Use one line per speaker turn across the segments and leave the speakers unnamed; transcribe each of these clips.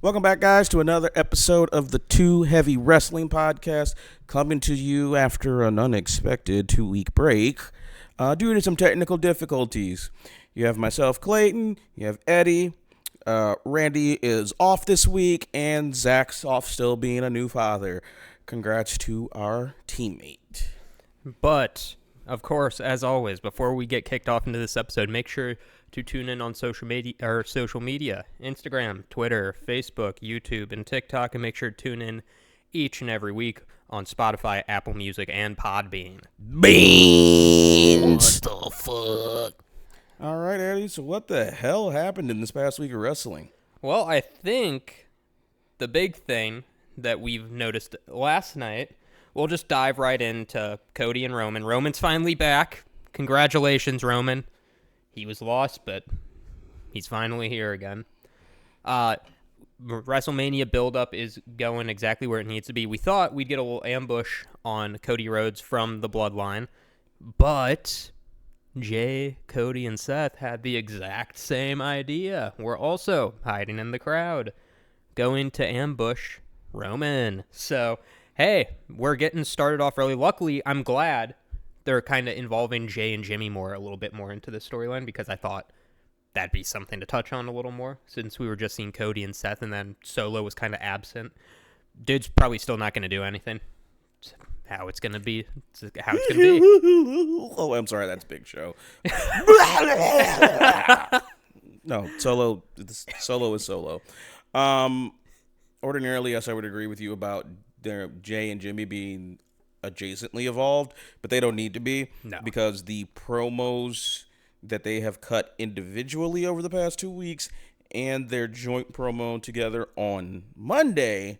Welcome back, guys, to another episode of the Too Heavy Wrestling Podcast, coming to you after an unexpected 2-week break due to some technical difficulties. You have myself, Clayton, you have Eddie, Randy is off this week, and Zach's off still being a new father. Congrats to our teammate.
But, of course, as always, before we get kicked off into this episode, make sure to tune in on social media, Instagram, Twitter, Facebook, YouTube, and TikTok, and make sure to tune in each and every week on Spotify, Apple Music, and Podbean.
Beans! What the fuck? All right, Eddie, so what the hell happened in this past week of wrestling?
Well, I think the big thing that we've noticed last night, we'll just dive right into Cody and Roman. Roman's finally back. Congratulations, Roman. He was lost, but he's finally here again. WrestleMania build-up is going exactly where it needs to be. We thought we'd get a little ambush on Cody Rhodes from the Bloodline, but Jay, Cody, and Seth had the exact same idea. We're also hiding in the crowd, going to ambush Roman. So, hey, we're getting started off early. Luckily, I'm glad they're kind of involving Jay and Jimmy a little bit more into the storyline, because I thought that'd be something to touch on a little more, since we were just seeing Cody and Seth, and then Solo was kind of absent. Dude's probably still not going to do anything. It's how it's going to be.
Oh, I'm sorry, that's Big Show. No, Solo is Solo. Ordinarily, yes, I would agree with you about their Jay and Jimmy being adjacently evolved, but they don't need to be.
No.
Because the promos that they have cut individually over the past 2 weeks and their joint promo together on Monday,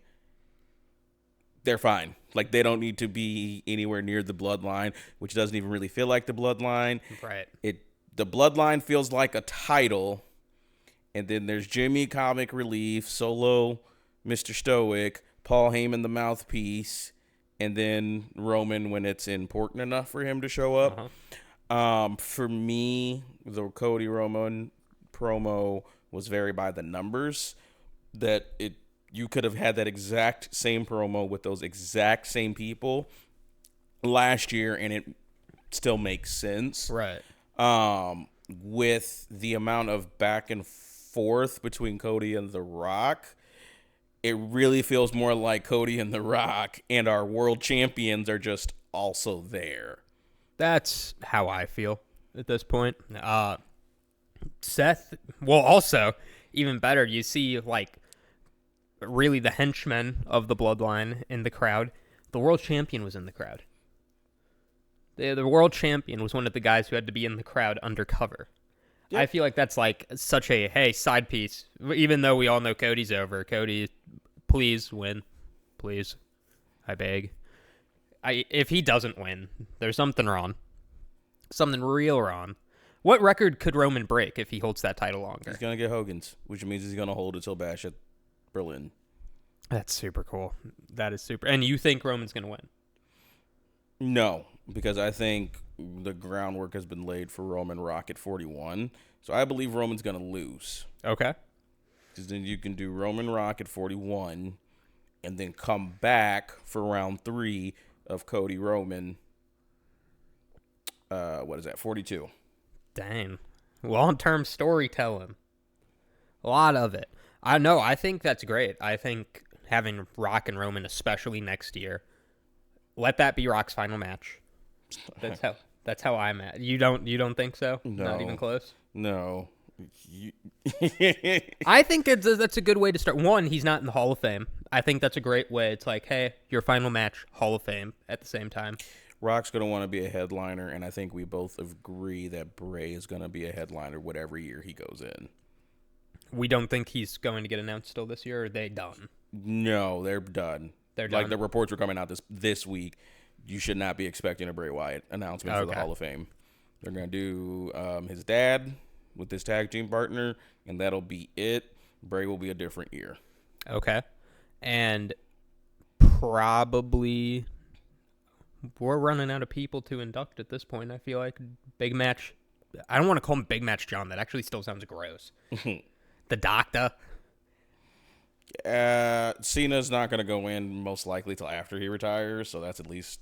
they're fine. Like, they don't need to be anywhere near the Bloodline, which doesn't even really feel like the Bloodline.
Right.
The Bloodline feels like a title, and then there's Jimmy, Comic Relief, Solo, Mr. Stoic, Paul Heyman, the mouthpiece, and then Roman when it's important enough for him to show up. For me, the Cody Roman promo was very by the numbers. You could have had that exact same promo with those exact same people last year, and it still makes sense.
Right.
With the amount of back and forth between Cody and The Rock, it really feels more like Cody and The Rock and our world champions are just also there.
That's how I feel at this point. Seth, well, also, even better, you see, like, really the henchmen of the Bloodline in the crowd. The world champion was in the crowd. The world champion was one of the guys who had to be in the crowd undercover. Yep. I feel like that's like such a, hey, side piece. Even though we all know Cody's over. Cody, please win. Please. I beg. If he doesn't win, there's something wrong. Something real wrong. What record could Roman break if he holds that title longer?
He's going to get Hogan's, which means he's going to hold it till Bash at Berlin.
That's super cool. That is super. And you think Roman's going to win?
No, because I think the groundwork has been laid for Roman Rock at 41. So I believe Roman's going to lose.
Okay.
Because then you can do Roman Rock at 41 and then come back for round 3 of Cody Roman. What is that? 42.
Dang. Long-term storytelling. A lot of it. I know. I think that's great. I think having Rock and Roman, especially next year, let that be Rock's final match. That's how I'm at. You don't think so?
No.
Not even close?
No.
I think that's a good way to start. One, he's not in the Hall of Fame. I think that's a great way. It's like, hey, your final match, Hall of Fame at the same time.
Rock's going to want to be a headliner, and I think we both agree that Bray is going to be a headliner whatever year he goes in.
We don't think he's going to get announced still this year, or are they done?
No, they're done.
They're done.
Like, the reports were coming out this week. You should not be expecting a Bray Wyatt announcement for the Hall of Fame. They're going to do his dad with his tag team partner, and that'll be it. Bray will be a different year.
Okay. And probably we're running out of people to induct at this point. I feel like big match. I don't want to call him Big Match John. That actually still sounds gross. The Doctor.
Cena's not going to go in most likely till after he retires, so that's at least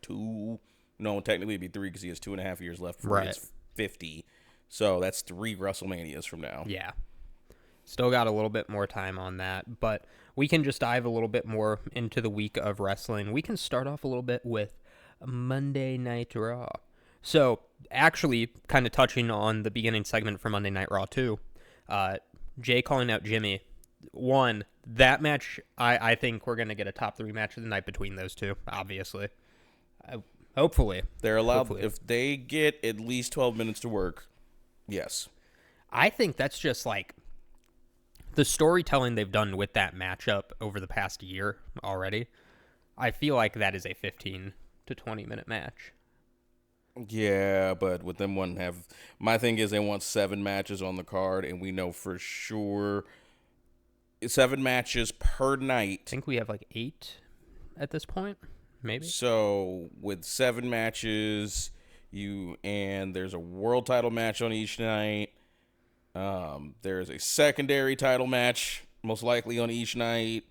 2. No, technically it'd be 3 because he has 2.5 years left before he hits 50. So that's 3 WrestleManias from now.
Yeah. Still got a little bit more time on that, but we can just dive a little bit more into the week of wrestling. We can start off a little bit with Monday Night Raw. So, actually, kind of touching on the beginning segment for Monday Night Raw, too. Jay calling out Jimmy. One, that match, I think we're going to get a top 3 match of the night between those two, obviously. Hopefully.
They're allowed, if they get at least 12 minutes to work, yes.
I think that's just like the storytelling they've done with that matchup over the past year already. I feel like that is a 15 to 20-minute match.
Yeah, but with them my thing is they want 7 matches on the card, and we know for sure 7 matches per night.
I think we have like 8 at this point, maybe.
So with 7 matches, there's a world title match on each night. There's a secondary title match, most likely on each night.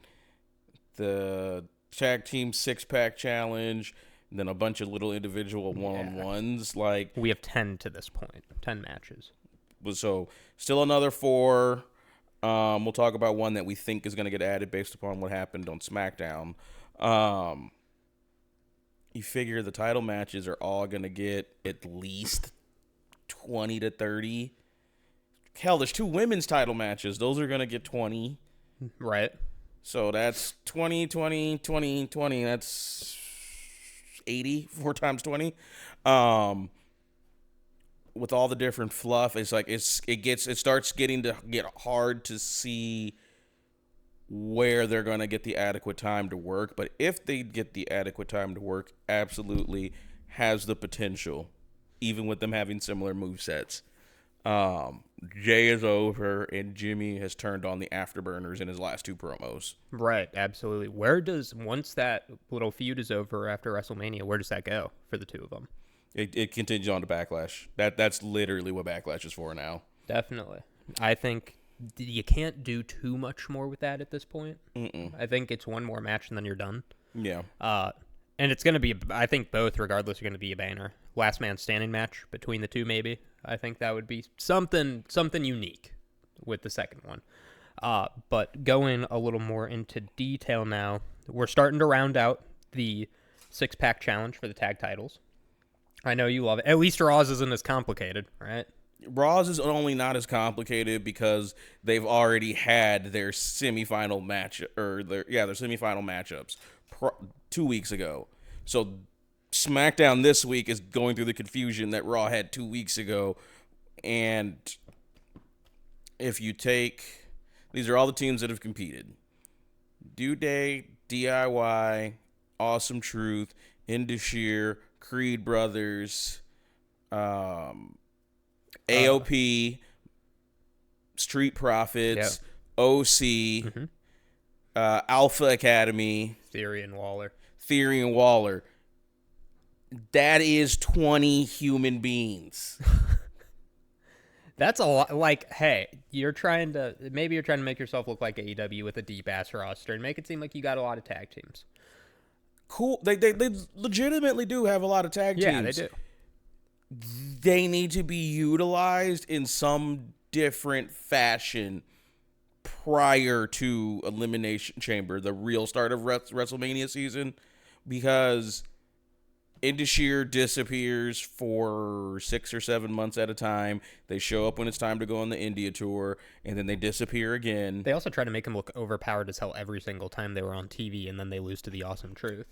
The tag team 6-pack challenge. And then a bunch of little individual one-on-ones. Like
we have 10 to this point, 10 matches.
So still another 4. We'll talk about one that we think is going to get added based upon what happened on SmackDown. You figure the title matches are all going to get at least 20 to 30. Hell, there's 2 women's title matches. Those are going to get 20.
Right.
So that's 20, 20, 20, 20. That's 80, 4 times 20. With all the different fluff, it's like it starts getting to get hard to see where they're going to get the adequate time to work. But if they get the adequate time to work, absolutely has the potential, even with them having similar movesets. Jay is over, and Jimmy has turned on the afterburners in his last 2 promos.
Right, absolutely. Once that little feud is over after WrestleMania, where does that go for the 2 of them?
It continues on to Backlash. That's literally what Backlash is for now.
Definitely. I think you can't do too much more with that at this point. I think it's one more match and then you're done.
Yeah.
And it's going to be, I think both, regardless, are going to be a banner. Last man standing match between the 2, maybe. I think that would be something unique with the second one. But going a little more into detail now, we're starting to round out the 6-pack challenge for the tag titles. I know you love it. At least Raw's isn't as complicated, right?
Raw's is only not as complicated because they've already had their semifinal match, or their semifinal matchups 2 weeks ago. So SmackDown this week is going through the confusion that Raw had 2 weeks ago. And if you take, these are all the teams that have competed: New Day, DIY, Awesome Truth, Indus Creed Brothers, AOP, Street Profits, OC, Alpha Academy,
Theory and Waller.
That is 20 human beings.
That's a lot. Like, hey, maybe you're trying to make yourself look like AEW with a deep ass roster and make it seem like you got a lot of tag teams.
Cool. They legitimately do have a lot of tag teams.
Yeah, they do.
They need to be utilized in some different fashion prior to Elimination Chamber, the real start of WrestleMania season, because Indus disappears for 6 or 7 months at a time. They show up when it's time to go on the India tour, and then they disappear again.
They also try to make him look overpowered as hell every single time they were on TV, and then they lose to the Awesome Truth.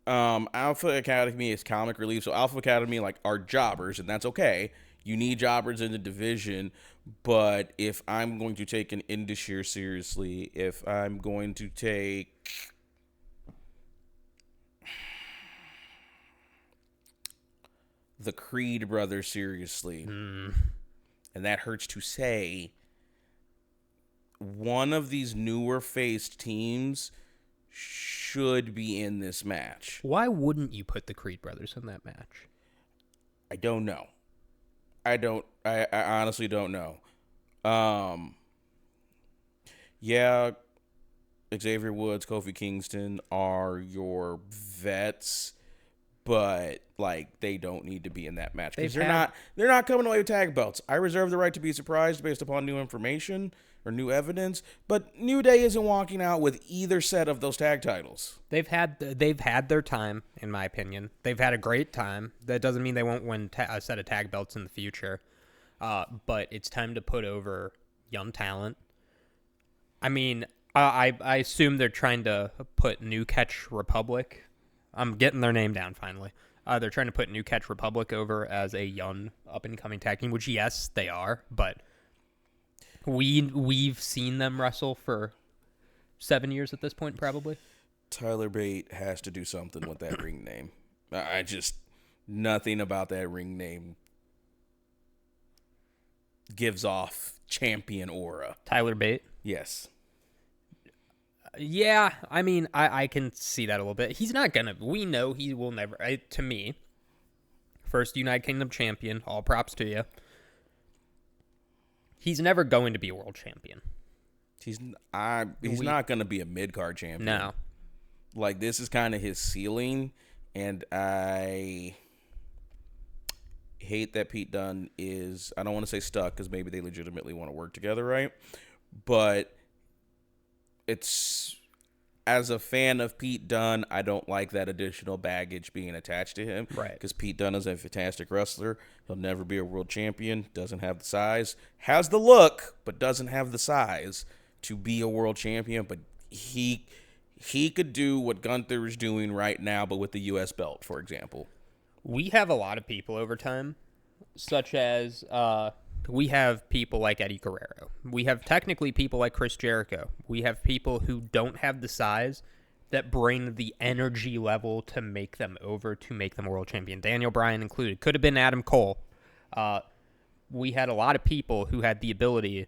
Alpha Academy is comic relief, so Alpha Academy are jobbers, and that's okay. You need jobbers in the division, but if I'm going to take an Indus seriously, if I'm going to take the Creed brothers seriously, and that hurts to say, one of these newer faced teams should be in this match.
Why wouldn't you put the Creed brothers in that match?
I don't know. I honestly don't know. Yeah, Xavier Woods, Kofi Kingston are your vets, but like they don't need to be in that match because they're not coming away with tag belts. I reserve the right to be surprised based upon new information or new evidence, but New Day isn't walking out with either set of those tag titles.
They've had their time, in my opinion. They've had a great time. That doesn't mean they won't win a set of tag belts in the future. But it's time to put over young talent. I mean, I assume they're trying to put New Catch Republic. I'm getting their name down finally. They're trying to put New Catch Republic over as a young up-and-coming tag team, which, yes, they are, but we've seen them wrestle for 7 years at this point, probably.
Tyler Bate has to do something with that ring name. Nothing about that ring name gives off champion aura.
Tyler Bate?
Yes.
Yeah, I mean, I can see that a little bit. He's not gonna. We know he will never. To me, first United Kingdom champion. All props to you. He's never going to be a world champion.
He's not going to be a mid-card champion.
No.
Like, this is kind of his ceiling, and I hate that Pete Dunne is, I don't want to say stuck because maybe they legitimately want to work together, right? But it's, as a fan of Pete Dunne, I don't like that additional baggage being attached to him.
Right.
Because Pete Dunne is a fantastic wrestler. He'll never be a world champion. Doesn't have the size. Has the look, but doesn't have the size to be a world champion. But he could do what Gunther is doing right now, but with the U.S. belt, for example.
We have a lot of people over time, such as we have people like Eddie Guerrero. We have technically people like Chris Jericho. We have people who don't have the size that bring the energy level to make them over, to make them a world champion. Daniel Bryan included. Could have been Adam Cole. We had a lot of people who had the ability.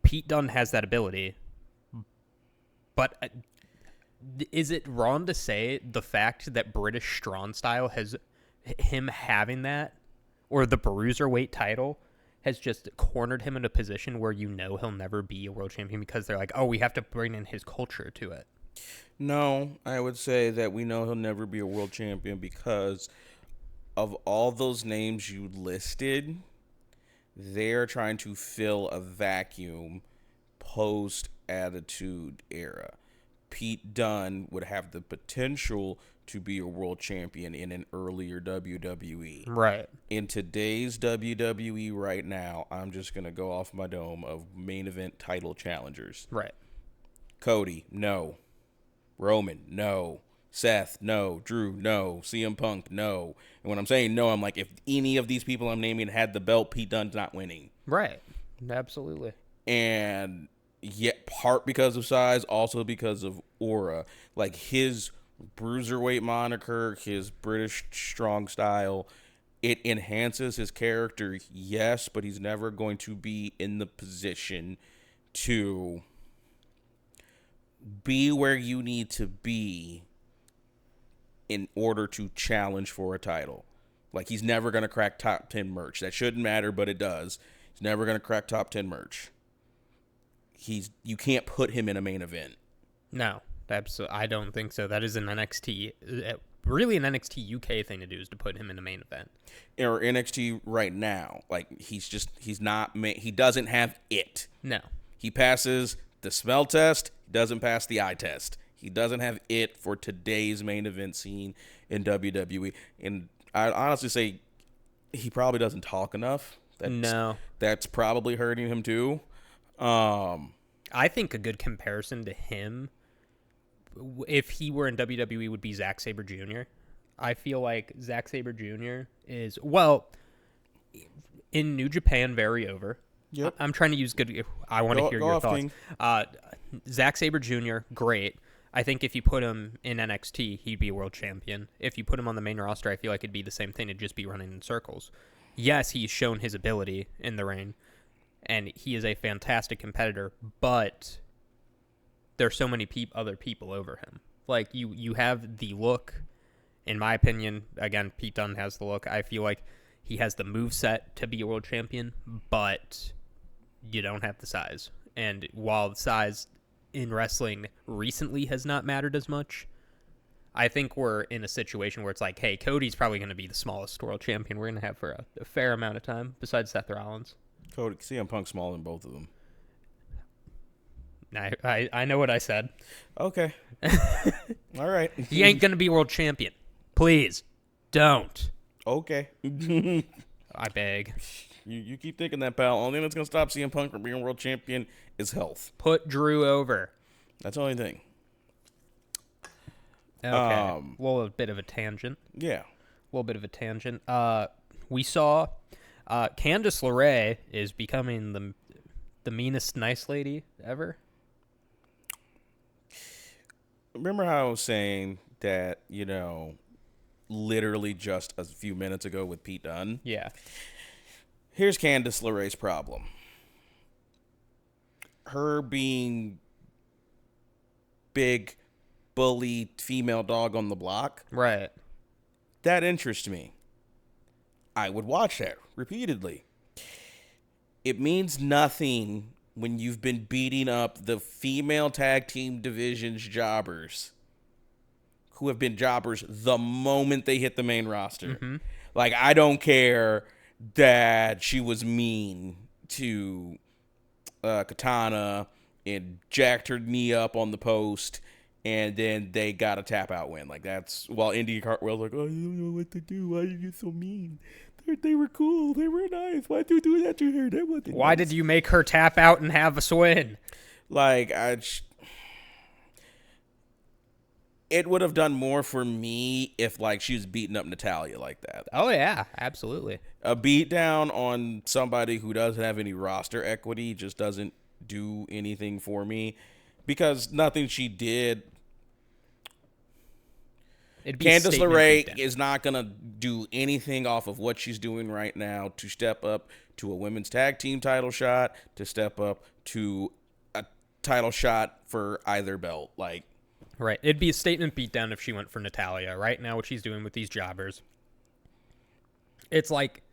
Pete Dunne has that ability. But is it wrong to say the fact that British Strong Style has him having that, or the Bruiserweight title, has just cornered him in a position where you know he'll never be a world champion because they're like, oh, we have to bring in his culture to it?
No, I would say that we know he'll never be a world champion because of all those names you listed, they're trying to fill a vacuum post-Attitude Era. Pete Dunne would have the potential to be a world champion in an earlier WWE.
Right.
In today's WWE right now, I'm just going to go off my dome of main event title challengers.
Right.
Cody, no. Roman, no. Seth, no. Drew, no. CM Punk, no. And when I'm saying no, I'm like, if any of these people I'm naming had the belt, Pete Dunne's not winning.
Right. Absolutely.
And yet, part because of size, also because of aura. Like, his Bruiserweight moniker, his British Strong Style, it enhances his character, yes, but he's never going to be in the position to be where you need to be in order to challenge for a title. Like, he's never going to crack top 10 merch. That shouldn't matter, but it does. He's never going to crack top 10 merch. You can't put him in a main event. No.
Absolutely, I don't think so. That is an NXT, really an NXT UK thing to do, is to put him in the main event.
Or NXT right now. Like, he doesn't have it.
No.
He passes the smell test. He doesn't pass the eye test. He doesn't have it for today's main event scene in WWE. And I'd honestly say he probably doesn't talk enough. That's probably hurting him too.
I think a good comparison to him, if he were in WWE, would be Zack Sabre Jr. I feel like Zack Sabre Jr. is, well, in New Japan, very over.
Yep.
I'm trying to use good. I want to hear your thoughts. Zack Sabre Jr., great. I think if you put him in NXT, he'd be a world champion. If you put him on the main roster, I feel like it'd be the same thing. It'd just be running in circles. Yes, he's shown his ability in the ring, and he is a fantastic competitor, but there's so many other people over him. Like, you have the look. In my opinion, again, Pete Dunne has the look. I feel like he has the moveset to be a world champion, but you don't have the size. And while size in wrestling recently has not mattered as much, I think we're in a situation where it's like, hey, Cody's probably going to be the smallest world champion we're going to have for a fair amount of time, besides Seth Rollins.
Cody, CM Punk's smaller than both of them.
I know what I said.
Okay. All right.
He ain't going to be world champion. Please, don't.
Okay.
I beg.
You keep thinking that, pal. Only thing that's going to stop CM Punk from being world champion is health.
Put Drew over.
That's the only thing.
Okay. Well, a bit of a tangent.
Yeah.
A little bit of a tangent. We saw Candice LeRae is becoming the meanest nice lady ever.
Remember how I was saying that, literally just a few minutes ago with Pete Dunne?
Yeah.
Here's Candice LeRae's problem. Her being big, bully, female dog on the block.
Right.
That interests me. I would watch that repeatedly. It means nothing when you've been beating up the female tag team division's jobbers who have been jobbers the moment they hit the main roster.
Mm-hmm.
Like, I don't care that she was mean to Katana and jacked her knee up on the post, and then they got a tap out win. Like, that's while Indy Cartwell's like, oh, I don't know what to do. Why are you so mean? They were cool. They were nice. Why'd you do that to her? That wasn't
Why
nice.
did you make her tap out and have us win?
Like, it would have done more for me if, like, she was beating up Natalya like that.
Oh, yeah, absolutely.
A beatdown on somebody who doesn't have any roster equity just doesn't do anything for me, because nothing she did. Candice LeRae is not going to do anything off of what she's doing right now to step up to a women's tag team title shot, to step up to a title shot for either belt. Like,
right. It'd be a statement beatdown if she went for Natalya. Right now, what she's doing with these jobbers, it's like,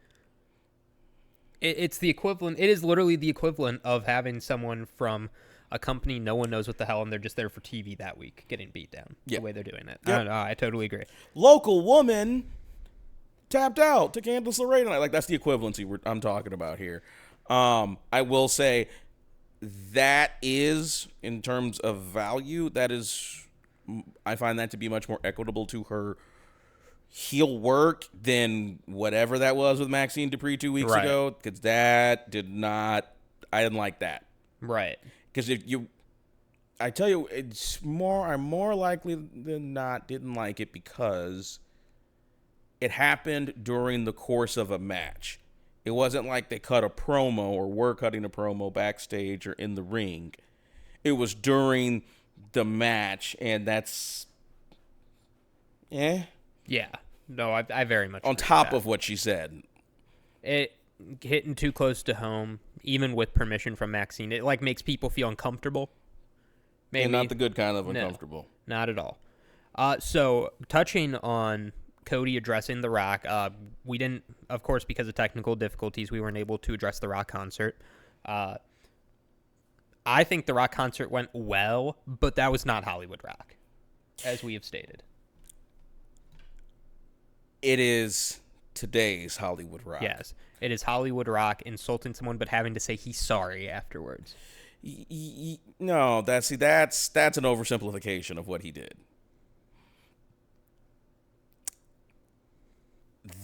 it's the equivalent. It is literally the equivalent of having someone from a company no one knows what the hell, and they're just there for TV that week getting beat down. The way they're doing it.
Yep.
I totally agree.
Local woman tapped out to Candice LeRae tonight. Like, that's the equivalency I'm talking about here. I will say that is, in terms of value, I find that to be much more equitable to her heel work than whatever that was with Maxine Dupree 2 weeks ago, because I didn't like that.
Right.
Because I tell you, I'm more likely than not didn't like it because it happened during the course of a match. It wasn't like they cut a promo or were cutting a promo backstage or in the ring. It was during the match, and that's,
Yeah. No, I very much
on top of what she said.
It hitting too close to home, even with permission from Maxine, it like makes people feel uncomfortable. Maybe
And not the good kind of uncomfortable.
No, not at all. So touching on Cody addressing The Rock, we didn't, of course, because of technical difficulties, we weren't able to address The Rock concert. I think The Rock concert went well, but that was not Hollywood Rock, as we have stated.
It is today's Hollywood Rock.
Yes, it is Hollywood Rock insulting someone but having to say he's sorry afterwards.
No, that's an oversimplification of what he did.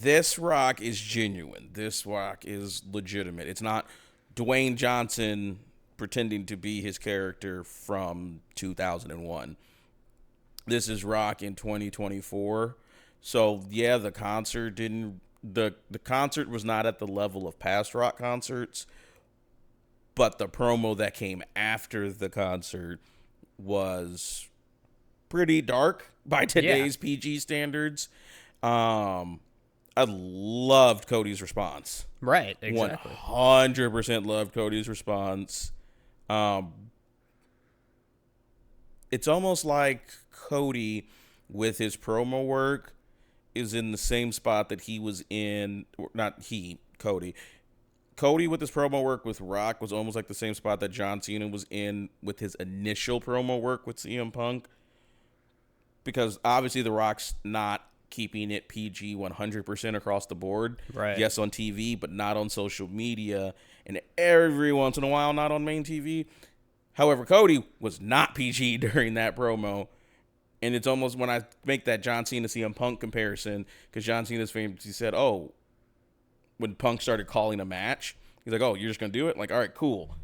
This Rock is genuine. This Rock is legitimate. It's not Dwayne Johnson pretending to be his character from 2001. This is Rock in 2024. So, yeah, the concert was not at the level of past Rock concerts, but the promo that came after the concert was pretty dark by today's PG standards. I loved Cody's response.
Right, exactly.
100% loved Cody's response. It's almost like Cody, with his promo work, is in the same spot that he was in, Cody Cody with his promo work with Rock was almost like the same spot that John Cena was in with his initial promo work with CM Punk. Because obviously The Rock's not keeping it PG 100% across the board.
Right.
Yes, on TV, but not on social media. And every once in a while, not on main TV. However, Cody was not PG during that promo. And it's almost when I make that John Cena CM Punk comparison, because John Cena's famous, he said, oh, when Punk started calling a match, he's like, oh, you're just going to do it? Like, all right, cool.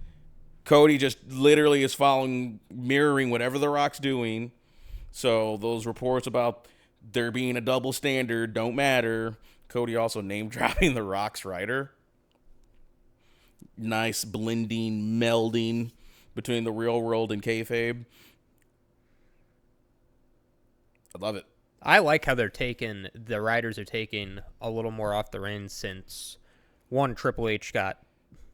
Cody just literally is mirroring whatever The Rock's doing. So those reports about there being a double standard don't matter. Cody also name-dropping The Rock's writer. Nice blending, melding between the real world and kayfabe. I love it.
I like how the writers are taking a little more off the reins since, one, Triple H got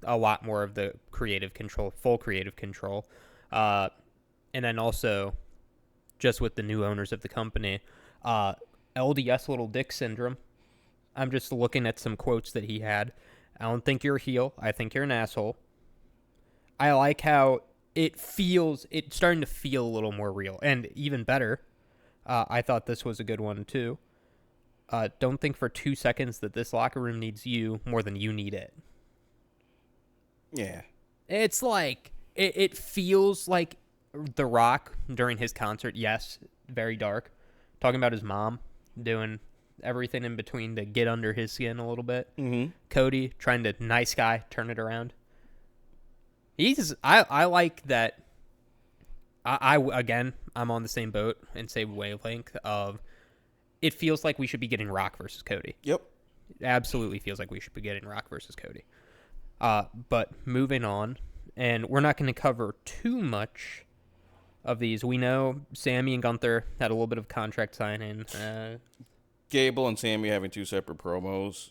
a lot more of the creative control, full creative control. And then also, just with the new owners of the company, LDS Little Dick Syndrome. I'm just looking at some quotes that he had. I don't think you're a heel. I think you're an asshole. I like how it's starting to feel a little more real. And even better, I thought this was a good one too. Don't think for 2 seconds that this locker room needs you more than you need it.
Yeah.
It's like, it feels like The Rock during his concert. Yes, very dark. Talking about his mom doing everything in between to get under his skin a little bit.
Mm-hmm.
Cody trying to nice guy, turn it around. I like that. Again, I'm on the same boat and same wavelength of it feels like we should be getting Rock versus Cody.
Yep.
It absolutely feels like we should be getting Rock versus Cody. But moving on, and we're not going to cover too much of these. We know Sammy and Gunther had a little bit of contract signing.
Gable and Sammy having 2 separate promos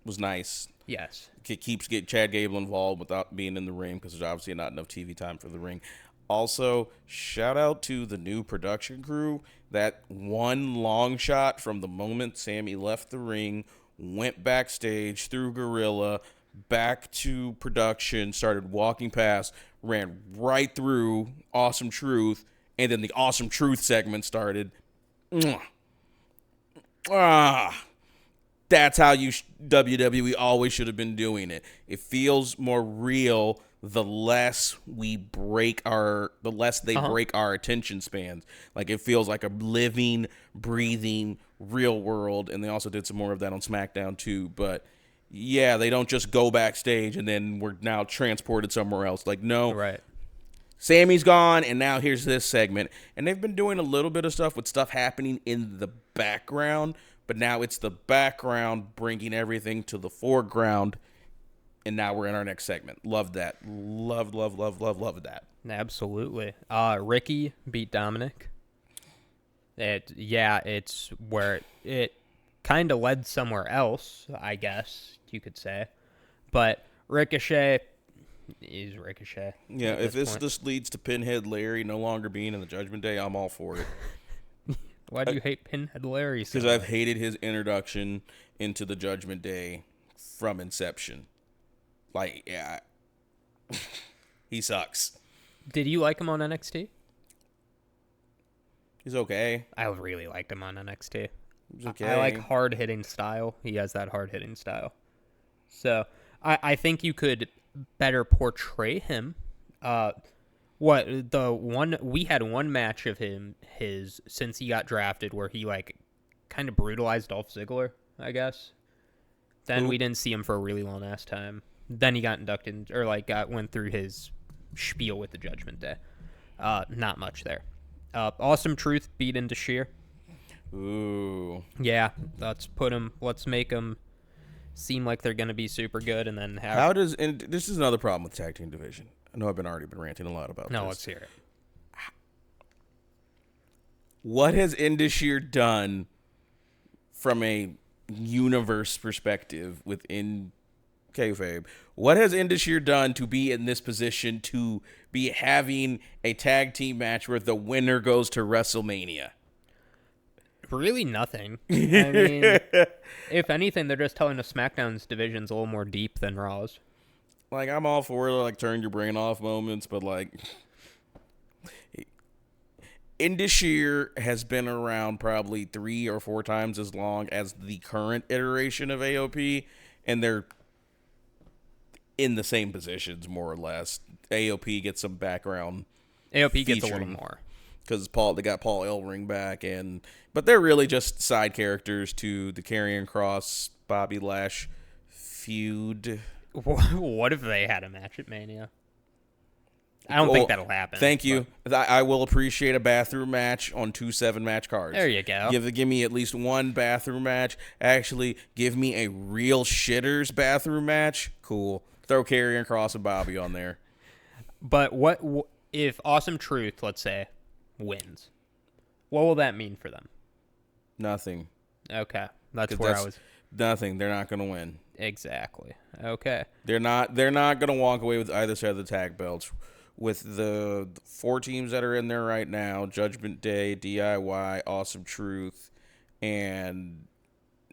was nice.
Yes.
It keeps getting Chad Gable involved without being in the ring because there's obviously not enough TV time for the ring. Also, shout out to the new production crew. That one long shot from the moment Sammy left the ring, went backstage through Gorilla, back to production, started walking past, ran right through Awesome Truth, and then the Awesome Truth segment started. That's how WWE always should have been doing it. It feels more real the less they break our attention spans. Like it feels like a living, breathing, real world. And they also did some more of that on SmackDown too. But yeah, they don't just go backstage and then we're now transported somewhere else. Like, no.
Right.
Sammy's gone, and now here's this segment. And they've been doing a little bit of stuff with stuff happening in the background, but now it's the background bringing everything to the foreground, and now we're in our next segment. Love that. Love that.
Absolutely. Ricky beat Dominic. It's where it kind of led somewhere else, I guess you could say. But Ricochet is Ricochet.
Yeah, if this just leads to Pinhead Larry no longer being in the Judgment Day, I'm all for it.
Why do you hate Pinhead Larry so
Because I've hated his introduction into the Judgment Day from inception. Like, yeah, he sucks.
Did you like him on NXT?
He's okay.
I really liked him on NXT.
He's okay.
I like hard-hitting style. He has that hard-hitting style. So I think you could better portray him. We had one match of his since he got drafted where he like kind of brutalized Dolph Ziggler, I guess. Then we didn't see him for a really long ass time. Then he got inducted or went through his spiel with the Judgment Day. Not much there. Awesome Truth beat into Sheer.
Ooh.
Yeah, let's make them seem like they're going to be super good and then
and this is another problem with tag team division. I know I've already been ranting a lot about this.
No, let's hear it.
What has Indus done from a universe perspective within kayfabe? What has Indus done to be in this position to be having a tag team match where the winner goes to WrestleMania?
Really nothing. I mean, if anything, they're just telling us SmackDown's division's a little more deep than Raw's.
Like, I'm all for, like, turn your brain off moments, but, like, Indus has been around probably 3 or 4 times as long as the current iteration of AOP, and they're in the same positions, more or less. AOP gets some background.
AOP gets a little more.
Because they got Paul Ellering back, but they're really just side characters to the Karrion Kross, Bobby Lash feud.
What if they had a match at Mania? I don't think that'll happen.
Thank you. I will appreciate a bathroom match on 2 7-match cards.
There you go.
Give me at least one bathroom match. Actually, give me a real shitters bathroom match. Cool. Throw Karrion Kross and Bobby on there.
But what if Awesome Truth, let's say, wins? What will that mean for them?
Nothing.
Okay, that's where I was.
Nothing. They're not going to win.
Exactly. Okay.
They're not going to walk away with either side of the tag belts. With the 4 teams that are in there right now, Judgment Day, DIY, Awesome Truth, and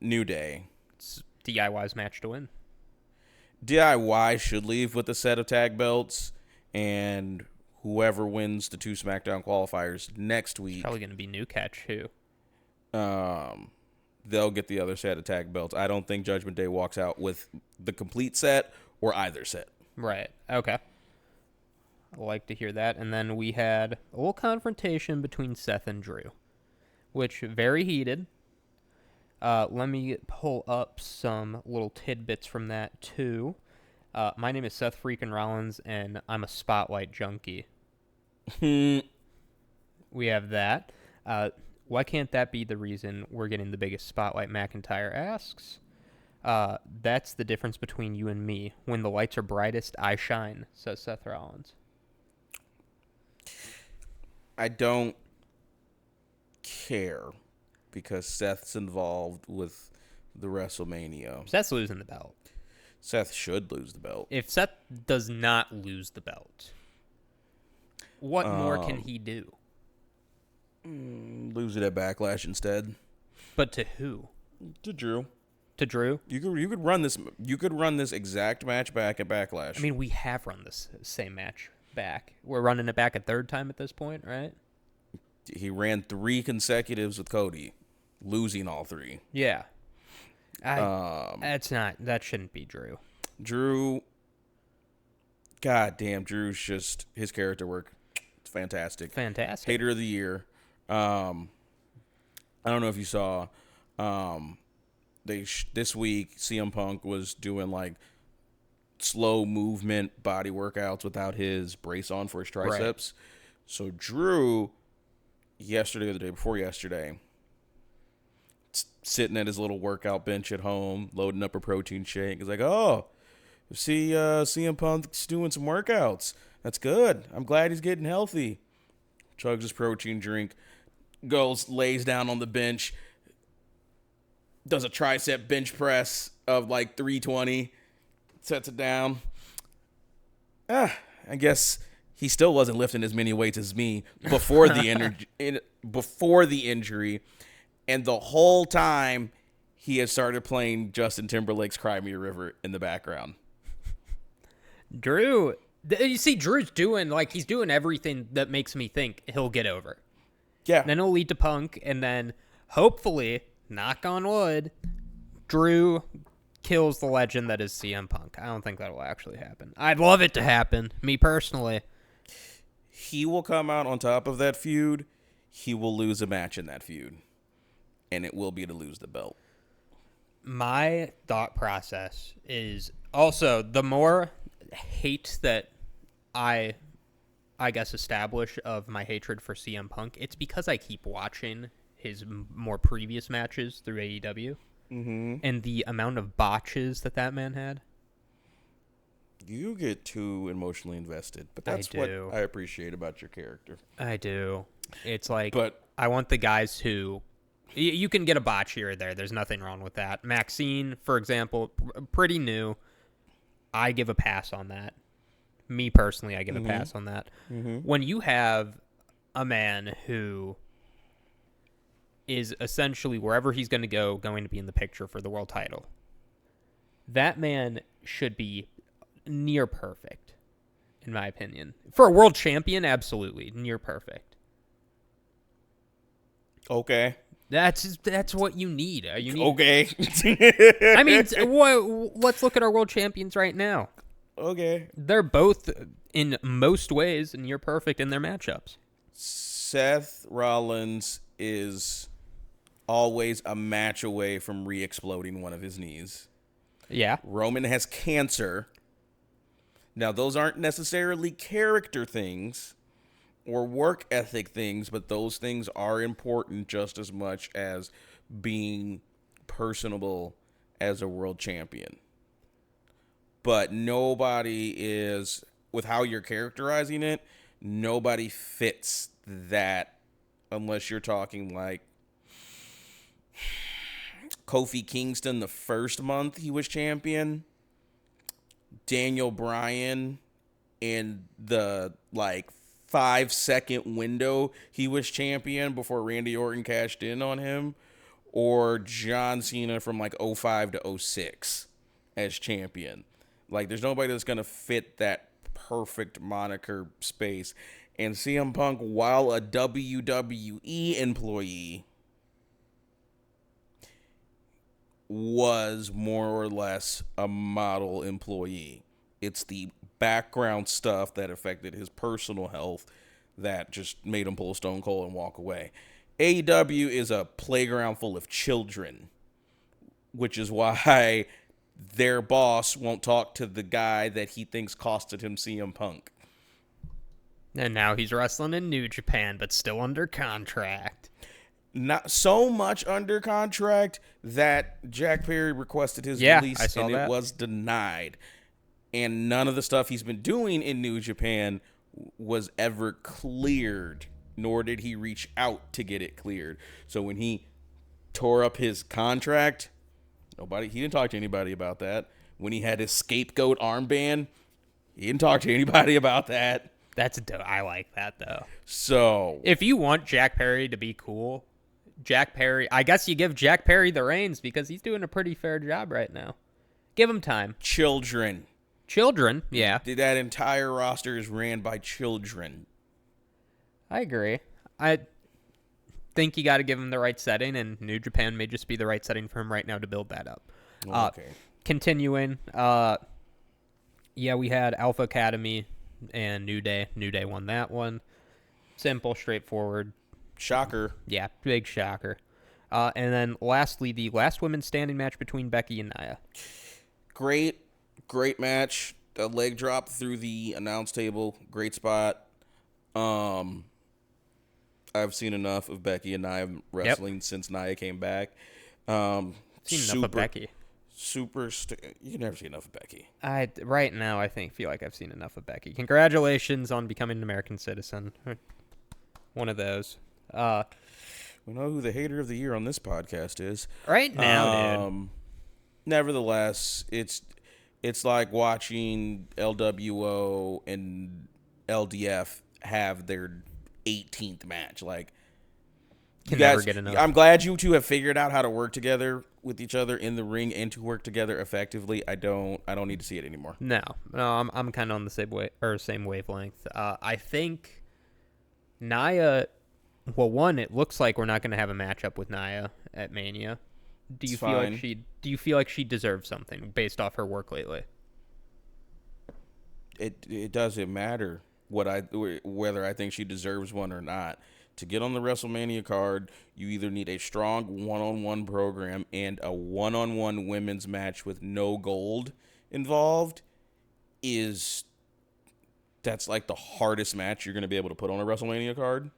New Day.
It's DIY's match to win.
DIY should leave with a set of tag belts, and whoever wins the 2 SmackDown qualifiers next week,
it's probably going to be New Catch too.
They'll get the other set of tag belts. I don't think Judgment Day walks out with the complete set or either set.
Right. Okay. I like to hear that. And then we had a little confrontation between Seth and Drew, which very heated. Let me pull up some little tidbits from that too. My name is Seth freaking Rollins, and I'm a spotlight junkie. We have that. Why can't that be the reason we're getting the biggest spotlight? McIntyre asks. That's the difference between you and me. When the lights are brightest, I shine, says Seth Rollins.
I don't care because Seth's involved with the WrestleMania.
Seth's losing the belt.
Seth should lose the belt.
If Seth does not lose the belt, what more can he do?
Lose it at Backlash instead.
But to who?
To Drew.
To Drew?
You could run this. You could run this exact match back at Backlash.
I mean, we have run this same match back. We're running it back a third time at this point, right?
He ran 3 consecutives with Cody, losing all 3.
Yeah. That shouldn't be Drew.
Drew. God damn, Drew's just his character work. It's fantastic.
Fantastic.
Hater of the year. I don't know if you saw. This week CM Punk was doing like slow movement body workouts without his brace on for his triceps. Right. So Drew, yesterday or the day before yesterday, sitting at his little workout bench at home, loading up a protein shake. He's like, "Oh, see, CM Punk's doing some workouts. That's good. I'm glad he's getting healthy." Chugs his protein drink, goes, lays down on the bench, does a tricep bench press of like 320, sets it down. I guess he still wasn't lifting as many weights as me before the injury. And the whole time, he had started playing Justin Timberlake's Cry Me a River in the background.
Drew, you see, Drew's he's doing everything that makes me think he'll get over.
Yeah.
Then it'll lead to Punk, and then hopefully, knock on wood, Drew kills the legend that is CM Punk. I don't think that will actually happen. I'd love it to happen, me personally.
He will come out on top of that feud. He will lose a match in that feud. And it will be to lose the belt.
My thought process is also the more hate that I guess establish of my hatred for CM Punk, it's because I keep watching his more previous matches through AEW. Mm-hmm. And the amount of botches that man had.
You get too emotionally invested, but that's what I appreciate about your character.
I do. It's like, but I want the guys who... You can get a botch here or there. There's nothing wrong with that. Maxine, for example, pretty new. I give a pass on that. Me personally, I give a pass on that. Mm-hmm. When you have a man who is essentially wherever he's going to be in the picture for the world title. That man should be near perfect, in my opinion. For a world champion, absolutely near perfect.
Okay.
That's what you need.
Okay.
I mean, let's look at our world champions right now.
Okay.
They're both, in most ways, near perfect in their matchups.
Seth Rollins is always a match away from re-exploding one of his knees.
Yeah.
Roman has cancer. Now, those aren't necessarily character things or work ethic things, but those things are important just as much as being personable as a world champion. But nobody is, with how you're characterizing it, nobody fits that unless you're talking like Kofi Kingston the first month he was champion, Daniel Bryan in the 5-second window he was champion before Randy Orton cashed in on him, or John Cena from 05 to 06 as champion. There's nobody that's going to fit that perfect moniker space. And CM Punk, while a WWE employee, was more or less a model employee. It's the background stuff that affected his personal health that just made him pull a Stone Cold and walk away. AEW is a playground full of children, which is why their boss won't talk to the guy that he thinks costed him CM Punk.
And now he's wrestling in New Japan, but still under contract.
Not so much under contract that Jack Perry requested his release and it was denied. And none of the stuff he's been doing in New Japan was ever cleared, nor did he reach out to get it cleared. So when he tore up his contract, he didn't talk to anybody about that. When he had his scapegoat armband, he didn't talk to anybody about that.
I like that, though.
So
if you want Jack Perry to be cool, I guess you give Jack Perry the reins because he's doing a pretty fair job right now. Give him time.
Children,
yeah.
That entire roster is ran by children.
I agree. I think you got to give him the right setting, and New Japan may just be the right setting for him right now to build that up.
Okay.
Continuing, we had Alpha Academy and New Day. New Day won that one. Simple, straightforward.
Shocker.
Yeah, big shocker. And then lastly, the last women's standing match between Becky and Nia.
Great match. A leg drop through the announce table. Great spot. I've seen enough of Becky and Nia wrestling since Nia came back.
Seen enough of Becky.
You can never see enough of Becky.
Right now, I feel like I've seen enough of Becky. Congratulations on becoming an American citizen. One of those.
We know who the hater of the year on this podcast is.
Right now, dude.
Nevertheless, it's like watching LWO and LDF have their 18th match.
Never get enough.
I'm glad you two have figured out how to work together with each other in the ring and to work together effectively. I don't need to see it anymore.
No, I'm kind of on the same wavelength. I think Nia. Well, one, it looks like we're not going to have a matchup with Nia at Mania. Do you feel like she deserves something based off her work lately?
It doesn't matter whether I think she deserves one or not. To get on the WrestleMania card, you either need a strong one-on-one program and a one-on-one women's match with no gold involved. That's the hardest match you're going to be able to put on a WrestleMania card.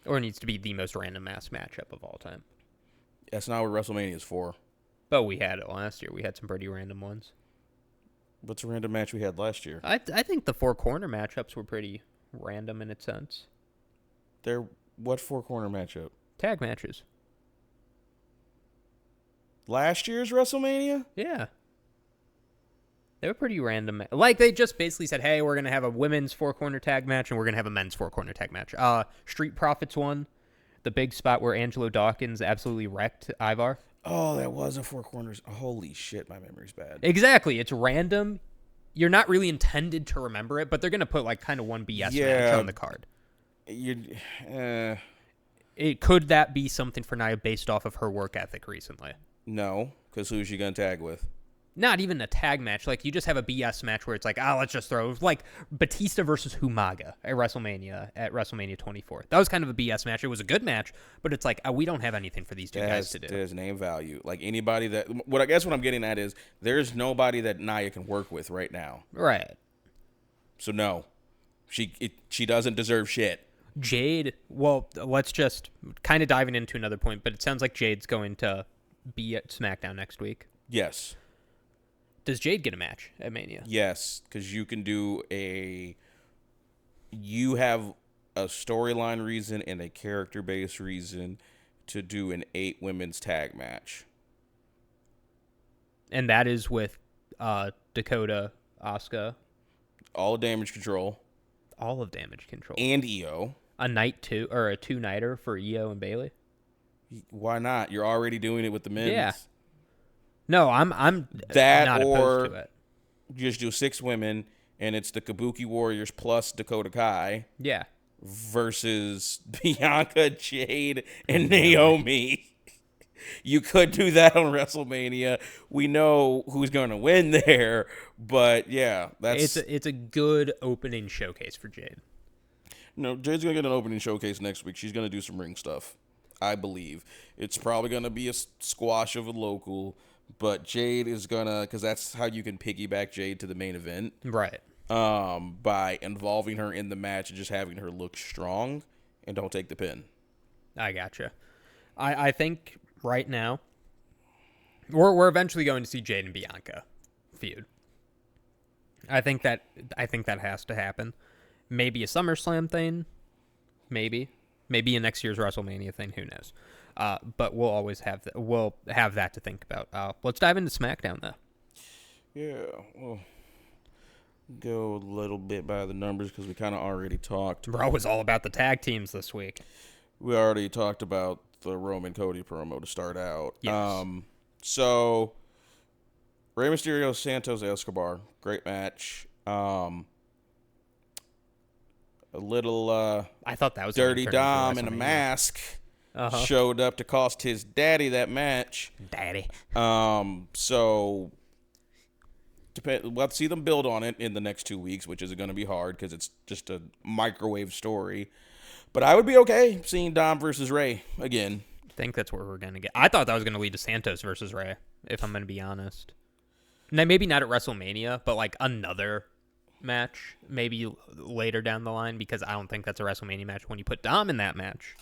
Or it needs to be the most random ass matchup of all time.
That's not what WrestleMania is for.
But we had it last year. We had some pretty random ones.
What's a random match we had last year?
I think the 4 corner matchups were pretty random in its sense.
What 4 corner matchup?
Tag matches.
Last year's WrestleMania?
Yeah. They were pretty random. They just basically said, hey, we're going to have a women's 4 corner tag match and we're going to have a men's 4 corner tag match. Street Profits won. The big spot where Angelo Dawkins absolutely wrecked Ivar.
Oh, that was a Four Corners. Holy shit, my memory's bad.
Exactly. It's random. You're not really intended to remember it, but they're going to put like kind of one BS match on the card. Could that be something for Nia based off of her work ethic recently?
No, because who's she going to tag with?
Not even a tag match. Like, you just have a BS match where it's like, let's just throw, like, Batista versus Humaga at WrestleMania 24. That was kind of a BS match. It was a good match, but it's like, we don't have anything for these two guys to do.
There's name value. Like, anybody that, what I guess what I'm getting at is, there's nobody that Nia can work with right now.
Right.
So, no. She doesn't deserve shit.
Jade, well, let's just kind of diving into another point, but it sounds like Jade's going to be at SmackDown next week.
Yes.
Does Jade get a match at Mania?
Yes, because you have a storyline reason and a character-based reason to do an 8 women's tag match.
And that is with Dakota, Asuka.
All Damage Control.
All of Damage Control.
And Io.
A night 2, or a 2-nighter for Io and Bayley?
Why not? You're already doing it with the men's.
Yeah. No, I'm
that
not opposed to it.
Just do 6 women, and it's the Kabuki Warriors plus Dakota Kai.
Yeah.
Versus Bianca, Jade, and Naomi. You could do that on WrestleMania. We know who's going to win there, but yeah, that's
it's a good opening showcase for Jade.
No, Jade's going to get an opening showcase next week. She's going to do some ring stuff, I believe. It's probably going to be a squash of a local, but Jade is going to, because that's how you can piggyback Jade to the main event.
Right.
By involving her in the match and just having her look strong and don't take the pin.
I gotcha. I think right now we're eventually going to see Jade and Bianca feud. I think that has to happen. Maybe a SummerSlam thing. Maybe a next year's WrestleMania thing. Who knows? But we'll always have that to think about. Let's dive into SmackDown though.
Yeah. Well, go a little bit by the numbers because we kind of already talked.
Raw was all about the tag teams this week.
We already talked about the Roman Cody promo to start out.
Yes.
So Rey Mysterio, Santos Escobar, great match. A little
I thought that was
Dirty Dom in a mask showed up to cost his daddy that match.
Daddy.
So we'll have to see them build on it in the next 2 weeks, which is going to be hard because it's just a microwave story. But I would be okay seeing Dom versus Rey again.
I think that's where we're going to get. I thought that was going to lead to Santos versus Rey, if I'm going to be honest. Now, maybe not at WrestleMania, but like another match, maybe later down the line, because I don't think that's a WrestleMania match when you put Dom in that match.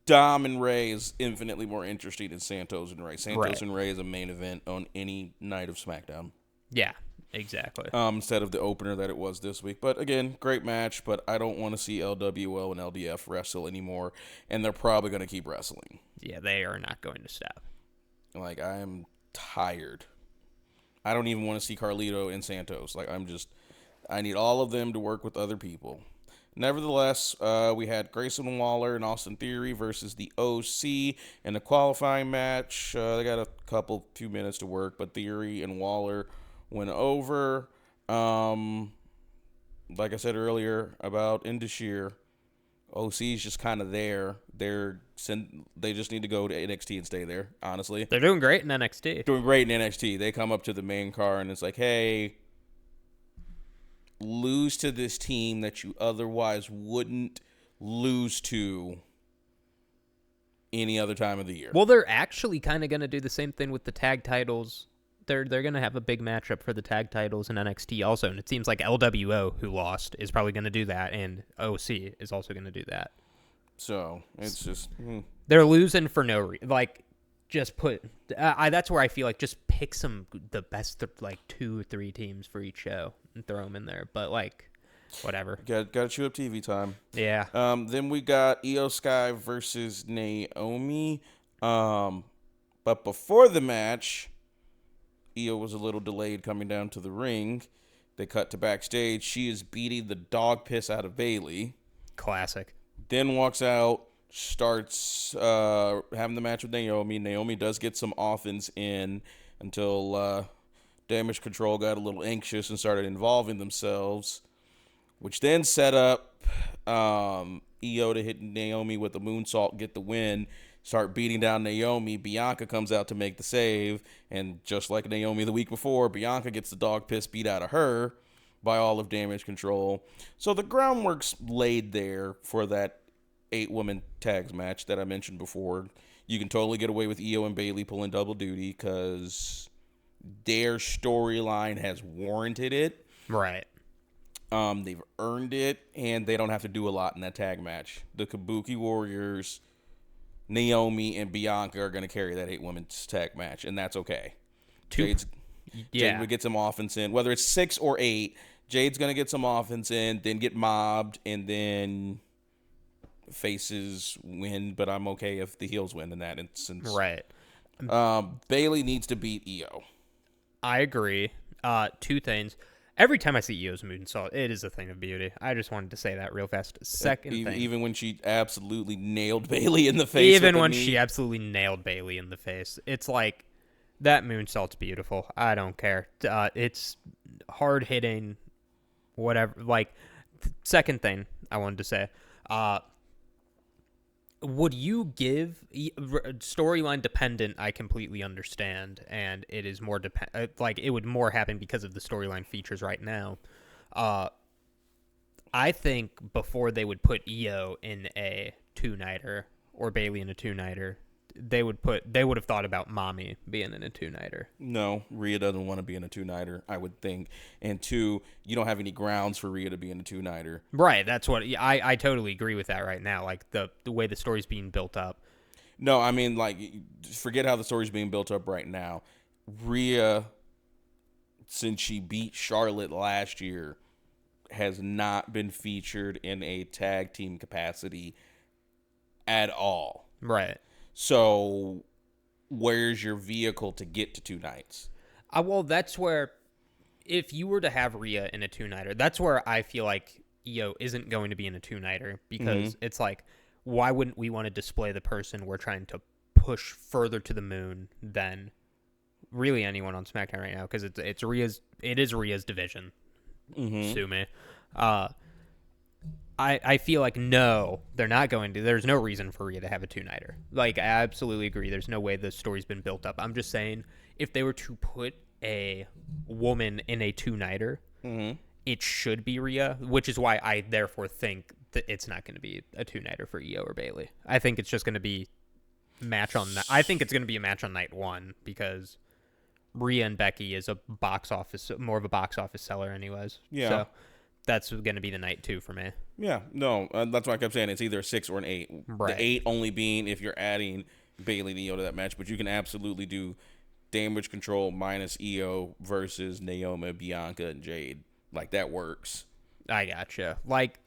Dom and Rey is infinitely more interesting than Santos and Rey. Santos
right.
and Rey is a main event on any night of SmackDown.
Yeah, exactly.
Instead of the opener that it was this week. But again, great match, but I don't want to see LWO and LDF wrestle anymore, and they're probably going to keep wrestling.
Yeah, they are not going to stop.
Like, I am tired. I don't even want to see Carlito and Santos. Like, I need all of them to work with other people. Nevertheless, we had Grayson Waller and Austin Theory versus the OC in a qualifying match. They got a few minutes to work, but Theory and Waller went over. Like I said earlier about Indashir, OC's just kind of there. They just need to go to NXT and stay there, honestly.
They're doing great in NXT.
Doing great in NXT. They come up to the main car and it's like, hey, lose to this team that you otherwise wouldn't lose to any other time of the year.
Well, they're actually kind of going to do the same thing with the tag titles. They're going to have a big matchup for the tag titles in NXT also, and it seems like LWO, who lost, is probably going to do that, and OC is also going to do that.
So, it's just...
They're losing for no reason. Like, just put... that's where I feel like just pick the best, like, 2 or 3 teams for each show and throw them in there. But, like, whatever.
Got to chew up TV time.
Yeah.
Then we got Io Sky versus Naomi. But before the match, Io was a little delayed coming down to the ring. They cut to backstage. She is beating the dog piss out of Bayley.
Classic.
Then walks out starts having the match with Naomi. Naomi does get some offense in until Damage Control got a little anxious and started involving themselves, which then set up Io to hit Naomi with a moonsault, get the win, start beating down Naomi. Bianca comes out to make the save, and just like Naomi the week before, Bianca gets the dog piss beat out of her by all of Damage Control. So the groundwork's laid there for that 8-woman tags match that I mentioned before. You can totally get away with Io and Bayley pulling double duty because their storyline has warranted it.
Right.
They've earned it, and they don't have to do a lot in that tag match. The Kabuki Warriors, Naomi, and Bianca are going to carry that 8-women's tag match, and that's okay. Jade would get some offense in. Whether it's 6 or 8, Jade's going to get some offense in, then get mobbed, and then faces win, but I'm okay if the heels win in that instance.
Right.
Bayley needs to beat Io.
I agree. 2 things. Every time I see Io's moonsault, it is a thing of beauty. I just wanted to say that real fast. Second thing.
Even when she absolutely nailed Bayley in the face.
Even when she absolutely nailed Bayley in the face. It's like, that moonsault's beautiful. I don't care. It's hard-hitting, whatever. Like, second thing I wanted to say. Would you give storyline dependent? I completely understand, and it is more like it would more happen because of the storyline features right now. I think before they would put Io in a 2-nighter or Bayley in a 2-nighter, they would have thought about Mommy being in a 2-nighter.
No, Rhea doesn't want to be in a 2-nighter, I would think. And 2, you don't have any grounds for Rhea to be in a 2-nighter.
Right, that's what I totally agree with that right now. Like the way the story's being built up.
No, I mean, like, forget how the story's being built up right now. Rhea, since she beat Charlotte last year, has not been featured in a tag team capacity at all.
Right.
So, where's your vehicle to get to 2 nights?
Well, that's where, if you were to have Rhea in a 2-nighter, that's where I feel like Io isn't going to be in a 2-nighter because it's like, why wouldn't we want to display the person we're trying to push further to the moon than really anyone on SmackDown right now? Because it is Rhea's division. Sue me. I feel like, no, they're not going to. There's no reason for Rhea to have a 2-nighter. Like, I absolutely agree. There's no way the story's been built up. I'm just saying, if they were to put a woman in a 2-nighter, it should be Rhea, which is why I therefore think that it's not going to be a 2-nighter for Io or Bayley. I think it's just going to be I think it's going to be a match on night 1 because Rhea and Becky is more of a box office seller anyways.
Yeah.
So that's going to be the night 2 for me.
Yeah, no, that's why I kept saying it's either a 6 or an 8.
Right.
The 8 only being if you're adding Bayley and Io to that match, but you can absolutely do Damage Control minus Io versus Naomi, Bianca, and Jade. Like, that works.
I gotcha. Like,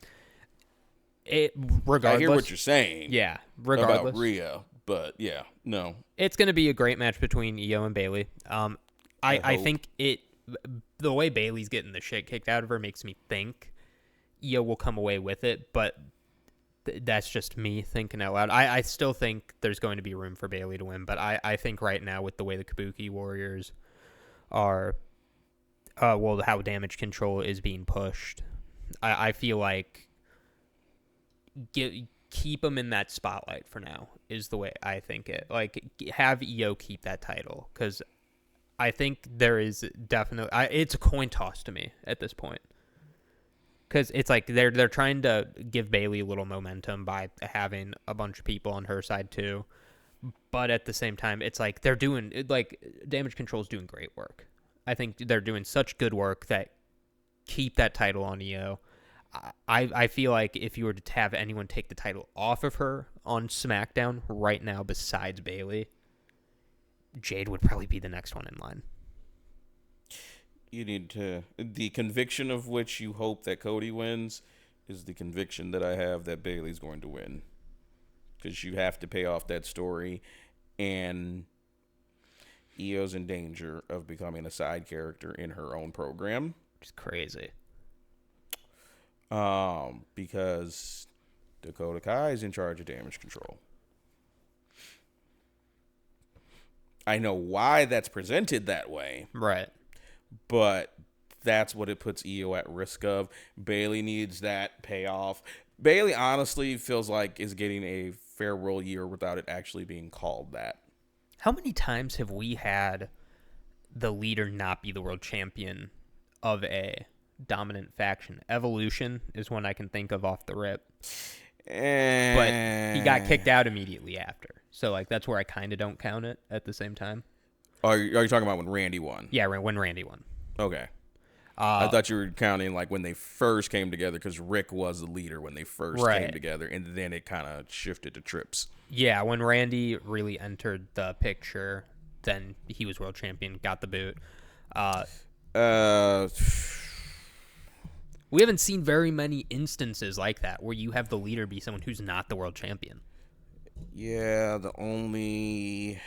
regardless.
I hear what you're saying.
Yeah, regardless.
About Rhea, but yeah, no.
It's going to be a great match between Io and Bayley. I think the way Bayley's getting the shit kicked out of her makes me think Io will come away with it, but that's just me thinking out loud. I still think there's going to be room for Bayley to win, but I think right now with the way the Kabuki Warriors are, how Damage Control is being pushed, I feel like keep them in that spotlight for now is the way I think it. Like, have Io keep that title, because I think there is definitely it's a coin toss to me at this point. Because it's like they're trying to give Bayley a little momentum by having a bunch of people on her side too. But at the same time, it's like they're doing, like, Damage Control is doing great work. I think they're doing such good work that keep that title on Io. I feel like if you were to have anyone take the title off of her on SmackDown right now besides Bayley, Jade would probably be the next one in line.
You need to... The conviction of which you hope that Cody wins is the conviction that I have that Bayley's going to win. Because you have to pay off that story, and Io's in danger of becoming a side character in her own program.
Which is crazy.
Because Dakota Kai is in charge of Damage Control. I know why that's presented that way.
Right.
But that's what it puts Io at risk of. Bayley needs that payoff. Bayley honestly feels like is getting a farewell year without it actually being called that.
How many times have we had the leader not be the world champion of a dominant faction? Evolution is one I can think of off the rip. But he got kicked out immediately after. So, like, that's where I kind of don't count it at the same time.
Are you talking about when Randy won?
Yeah, when Randy won.
Okay. I thought you were counting like when they first came together because Rick was the leader when they first came together, and then it kind of shifted to Trips.
Yeah, when Randy really entered the picture, then he was world champion, got the boot. We haven't seen very many instances like that where you have the leader be someone who's not the world champion.
Yeah, the only...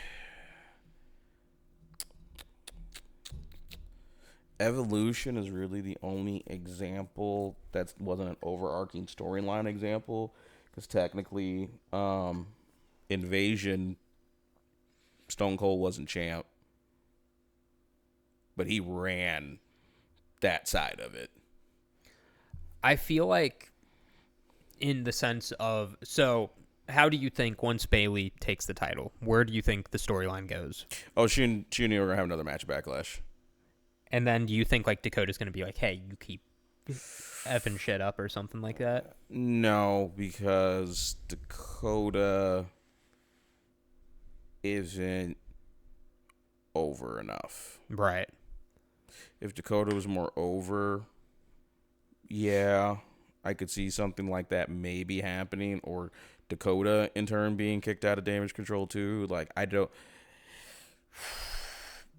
Evolution is really the only example that wasn't an overarching storyline example, because technically, Invasion, Stone Cold wasn't champ, but he ran that side of it.
I feel like, in the sense of, so how do you think once Bayley takes the title, where do you think the storyline goes?
Oh, she and Io are gonna have another match at Backlash.
And then do you think like Dakota's going to be like, hey, you keep effing shit up or something like that?
No, because Dakota isn't over enough.
Right.
If Dakota was more over, yeah, I could see something like that maybe happening, or Dakota in turn being kicked out of Damage Control too. Like, I don't...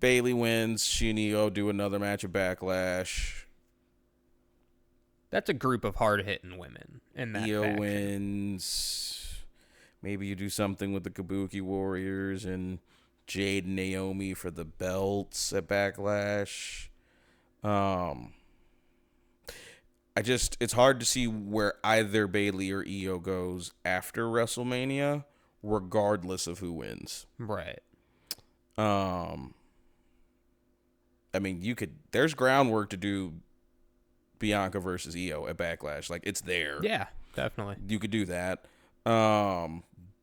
Bayley wins. She and Io do another match at Backlash.
That's a group of hard-hitting women in that
Io
faction.
wins. Maybe you do something with the Kabuki Warriors and Jade and Naomi for the belts at Backlash. It's hard to see where either Bayley or Io goes after WrestleMania, regardless of who wins.
Right.
I mean, there's groundwork to do Bianca versus Io at Backlash. Like, it's there.
Yeah, definitely.
You could do that.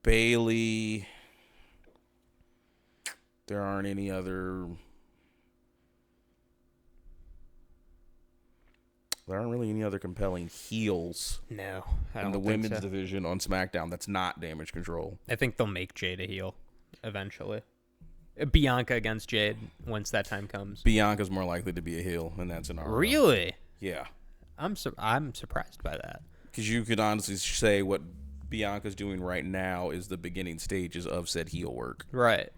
Bayley, there aren't any other... There aren't really any other compelling heels
No, I don't
in the
think
women's
so.
division on SmackDown that's not Damage Control.
I think they'll make Jade a heel eventually. Bianca against Jade once that time comes.
Bianca's more likely to be a heel, and that's an ROH.
Really?
Yeah.
I'm surprised by that.
Because you could honestly say what Bianca's doing right now is the beginning stages of said heel work.
Right.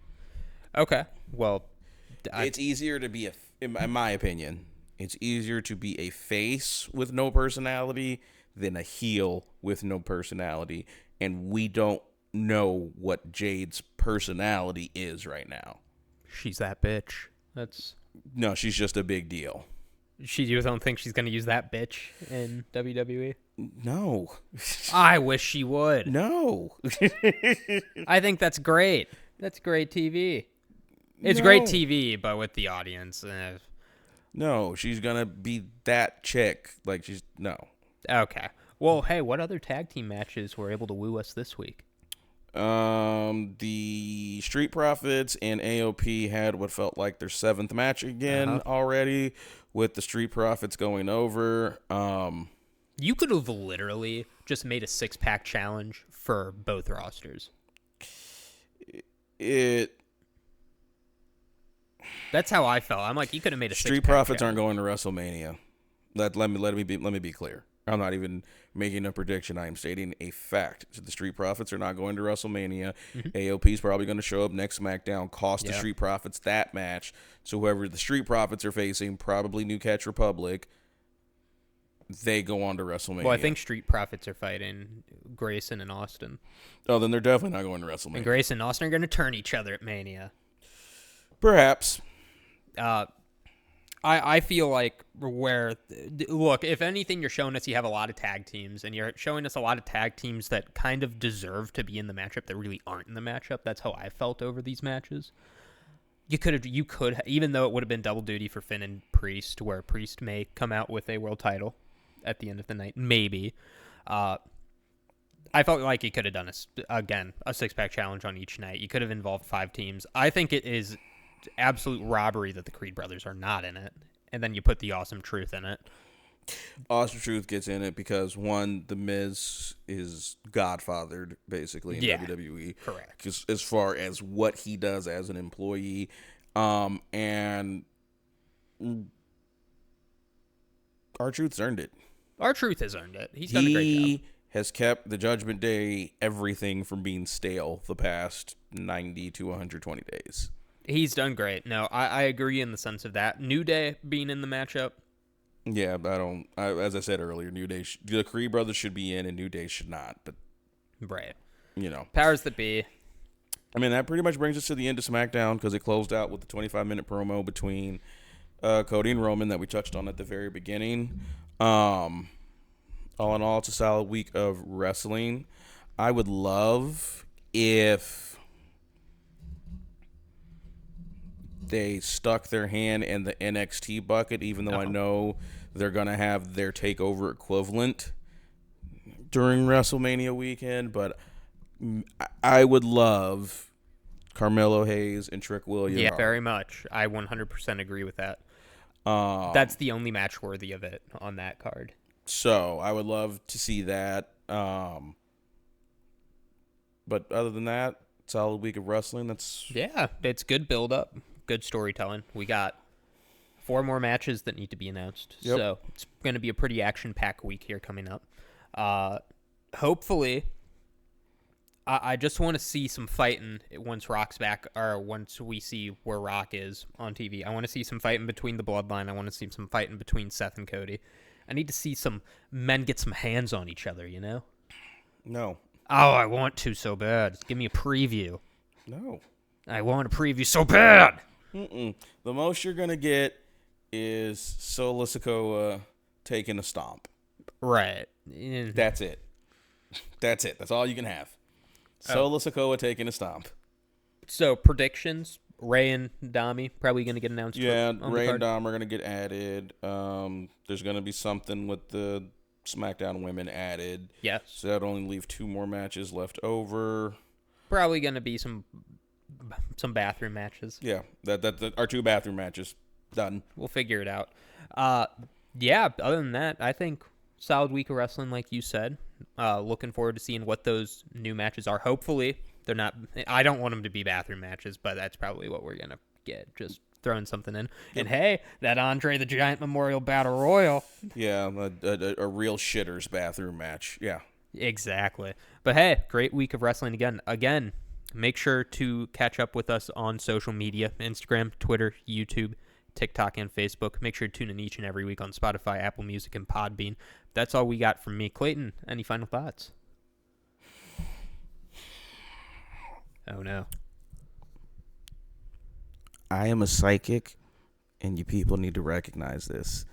Okay. Well,
It's easier to be in my opinion, it's easier to be a face with no personality than a heel with no personality. And we don't know what Jade's personality is right now.
she's that bitch.
No, she's just a big deal.
You don't think she's going to use that bitch in WWE?
No.
I wish she would.
No.
I think that's great. That's great TV. It's
No.
great TV, but with the audience.
No, she's going to be that chick. Like, no.
Okay. Well, hey, what other tag team matches were able to woo us this week?
The Street Profits and AOP had what felt like their 7th match again already, with the Street Profits going over.
You could have literally just made a 6-pack challenge for both rosters. That's how I felt. I'm like, you could have made a
Street
6-pack
Profits
challenge.
aren't going to WrestleMania. Let me be clear. I'm not even making a prediction. I am stating a fact. So the Street Profits are not going to WrestleMania. AOP is probably going to show up next SmackDown, cost the Street Profits that match. So whoever the Street Profits are facing, probably New Catch Republic, they go on to WrestleMania.
Well, I think Street Profits are fighting Grayson and Austin.
Oh, then they're definitely not going to WrestleMania.
And Grayson and Austin are going to turn each other at Mania.
Perhaps.
I feel like look, if anything, you're showing us you have a lot of tag teams, and you're showing us a lot of tag teams that kind of deserve to be in the matchup that really aren't in the matchup. That's how I felt over these matches. You could, even though it would have been double duty for Finn and Priest, where Priest may come out with a world title at the end of the night, maybe. I felt like you could have done a 6-pack challenge on each night. You could have involved 5 teams. I think it is absolute robbery that the Creed brothers are not in it, and then you put the Awesome Truth in it.
Awesome Truth gets in it because, one, The Miz is godfathered, basically, in WWE.
Correct.
As far as what he does as an employee. And R-Truth's earned it.
R-Truth has earned it. He's done a great job.
He has kept the Judgment Day everything from being stale the past 90 to 120 days.
He's done great. No, I agree in the sense of that. New Day being in the matchup.
Yeah, as I said earlier, New Day, the Creed brothers should be in and New Day should not. But,
right.
Powers
that be.
I mean, that pretty much brings us to the end of SmackDown because it closed out with the 25-minute promo between Cody and Roman that we touched on at the very beginning. All in all, it's a solid week of wrestling. I would love if they stuck their hand in the NXT bucket, even though I know they're going to have their TakeOver equivalent during WrestleMania weekend. But I would love Carmelo Hayes and Trick Williams.
Yeah, very much. I 100% agree with that. That's the only match worthy of it on that card.
So I would love to see that. But other than that, solid week of wrestling.
It's good build up. Good storytelling. We got 4 more matches that need to be announced. Yep. So it's going to be a pretty action-packed week here coming up. Hopefully, I just want to see some fighting once Rock's back, or once we see where Rock is on TV. I want to see some fighting between the Bloodline. I want to see some fighting between Seth and Cody. I need to see some men get some hands on each other,
No.
Oh, I want to so bad. Give me a preview.
No.
I want a preview so bad.
The most you're going to get is Solo Sikoa taking a stomp.
Right.
That's it. That's all you can have. Solo Sikoa taking a stomp.
So, predictions? Ray and Dami probably going to get announced.
Yeah, Ray and Dom are going to get added. There's going to be something with the SmackDown women added.
Yes.
So that'll only leave 2 more matches left over.
Probably going to be some bathroom matches.
Yeah, that our 2 bathroom matches done.
We'll figure it out. Other than that, I think solid week of wrestling, like you said. Looking forward to seeing what those new matches are. Hopefully, they're not. I don't want them to be bathroom matches, but that's probably what we're gonna get. Just throwing something in. Yep. And hey, that Andre the Giant Memorial Battle Royal.
Yeah, a real shitters bathroom match. Yeah,
exactly. But hey, great week of wrestling again. Make sure to catch up with us on social media, Instagram, Twitter, YouTube, TikTok, and Facebook. Make sure to tune in each and every week on Spotify, Apple Music, and Podbean. That's all we got from me. Clayton, any final thoughts? Oh, no.
I am a psychic, and you people need to recognize this.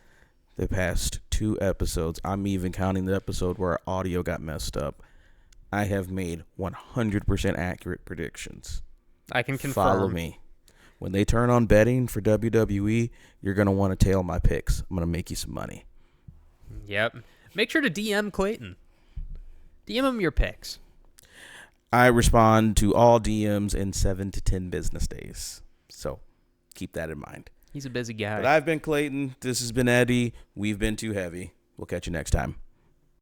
The past 2 episodes, I'm even counting the episode where our audio got messed up, I have made 100% accurate predictions.
I can confirm.
Follow me. When they turn on betting for WWE, you're going to want to tail my picks. I'm going to make you some money.
Yep. Make sure to DM Clayton. DM him your picks.
I respond to all DMs in 7 to 10 business days. So keep that in mind.
He's a busy guy.
But I've been Clayton. This has been Eddie. We've been Too Heavy. We'll catch you next time.